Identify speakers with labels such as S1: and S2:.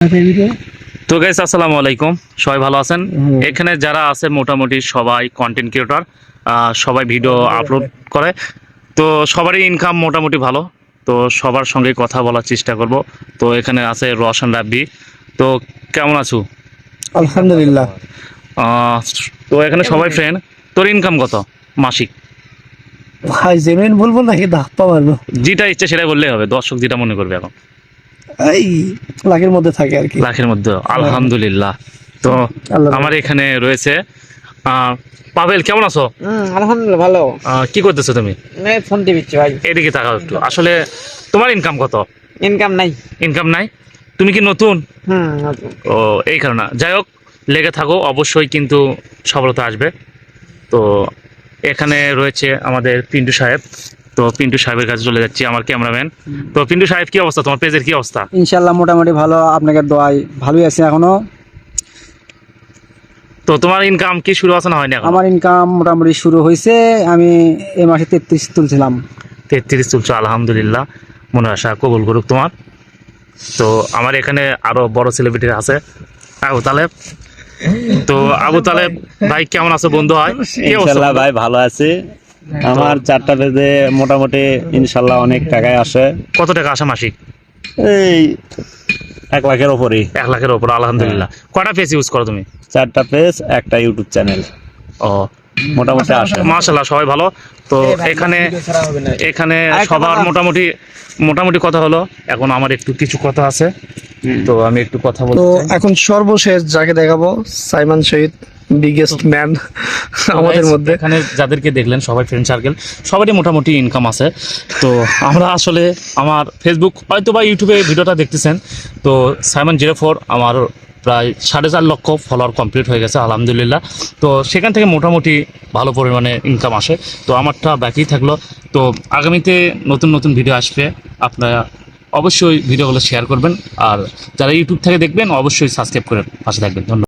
S1: তো গাইস আসসালামু আলাইকুম, সবাই ভালো আছেন? এখানে যারা আছে মোটামুটি সবাই কন্টেন্ট ক্রিয়েটর, সবাই ভিডিও আপলোড করে। তো সবারই ইনকাম মোটামুটি ভালো। তো সবার সঙ্গে কথা বলার চেষ্টা করব। তো এখানে আছে রওশন রাব্বি। তো কেমন আছো?
S2: আলহামদুলিল্লাহ।
S1: আহ, তো এখানে সবাই ফ্রেন্ড। তোর ইনকাম কত মাসিক?
S2: ভাই জেনুইন বলবো নাকি ধাপ্পা মারবো?
S1: যেটা ইচ্ছে সেটাই বললেই হবে, দর্শক যেটা মনে করবে। এখন
S2: এই লাখের মধ্যে থাকে আর কি।
S1: লাখের মধ্যে? আলহামদুলিল্লাহ। তো
S2: আল্লাহ
S1: আমার এখানে রয়েছে পাভেল, কেমন আছো?
S3: আলহামদুলিল্লাহ ভালো।
S1: কি করতেছো তুমি?
S3: ফোন টিপিচ্ছি ভাই।
S1: এদিকে তাকাও একটু। আসলে তোমার ইনকাম কত?
S3: ইনকাম নাই।
S1: ইনকাম নাই? তুমি কি নতুন?
S3: নতুন।
S1: ও, এই কারণে। যাই হোক, লেগে থাকো, অবশ্যই কিন্তু সফলতা আসবে। তো এখানে রয়েছে আমাদের পিন্টু সাহেব। তো পিন্টু সাহেবের কাছে চলে যাচ্ছি, আমার ক্যামেরাম্যান। তো পিন্টু সাহেব, কি অবস্থা? তোমার পেজের কি অবস্থা?
S2: ইনশাল্লাহ মোটামুটি ভালো, আপনাদের দোয়ায় ভালোই আছে এখনো।
S1: তো তোমার ইনকাম কি শুরু আছে না হয়নি এখন?
S2: আমার ইনকাম মোটামুটি শুরু হয়েছে। আমি এই মাসে 33 তুলছিলাম।
S1: 33 চলছে, আলহামদুলিল্লাহ। মনে আশা কবুল করুক তোমার। তো আমার এখানে আরো বড় সেলিব্রিটি আছে, আবু তালেব। তো আবু তালেব ভাই, কেমন আছো বন্ধু? হয় কি অবস্থা?
S4: ইনশাল্লাহ ভাই ভালো আছি। আমার 4টা পেজে মোটামুটি ইনশাল্লাহ অনেক টাকায় আসে।
S1: কত টাকা আসে মাসিক?
S4: এই 1 লাখের ওপরই।
S1: 1 লাখের ওপর, আলহামদুলিল্লাহ। কয়টা পেজ ইউজ করো তুমি?
S4: 4টা পেজ, একটা ইউটিউব চ্যানেল,
S1: ও,
S4: মোটামুটি আসে।
S1: মাশাআল্লাহ, সবাই ভালো। তো এখানে এখানে সবার মোটামুটি মোটামুটি কথা হলো। এখন আমার একটু কিছু কথা আছে, তো আমি একটু কথা
S2: তো
S1: বলতে চাই।
S2: এখন সর্বশেষ যাকে দেখাবো, সাইমন শহীদ, বিগেস্ট ম্যান আমাদের মধ্যে।
S1: এখানে যাদেরকে দেখলেন সবাই ফ্রেন্ড সার্কেল, সবারই মোটামুটি ইনকাম আছে। তো আমরা আসলে আমার ফেসবুক হয়তো বা ইউটিউবে ভিডিওটা দেখতেছেন। তো Simon04 আমার প্রায় 4.5 লক্ষ ফলোয়ার কমপ্লিট হয়ে গেছে, আলহামদুলিল্লাহ। তো সেখান থেকে মোটামুটি ভালো পরিমাণে ইনকাম আসে। তো আমারটা বাকি থাকলো। তো আগামীতে নতুন নতুন ভিডিও আসবে, আপনারা অবশ্যই ভিডিওগুলো শেয়ার করবেন। আর যারা ইউটিউব থেকে দেখবেন অবশ্যই সাবস্ক্রাইব করে পাশে থাকবেন। ধন্যবাদ।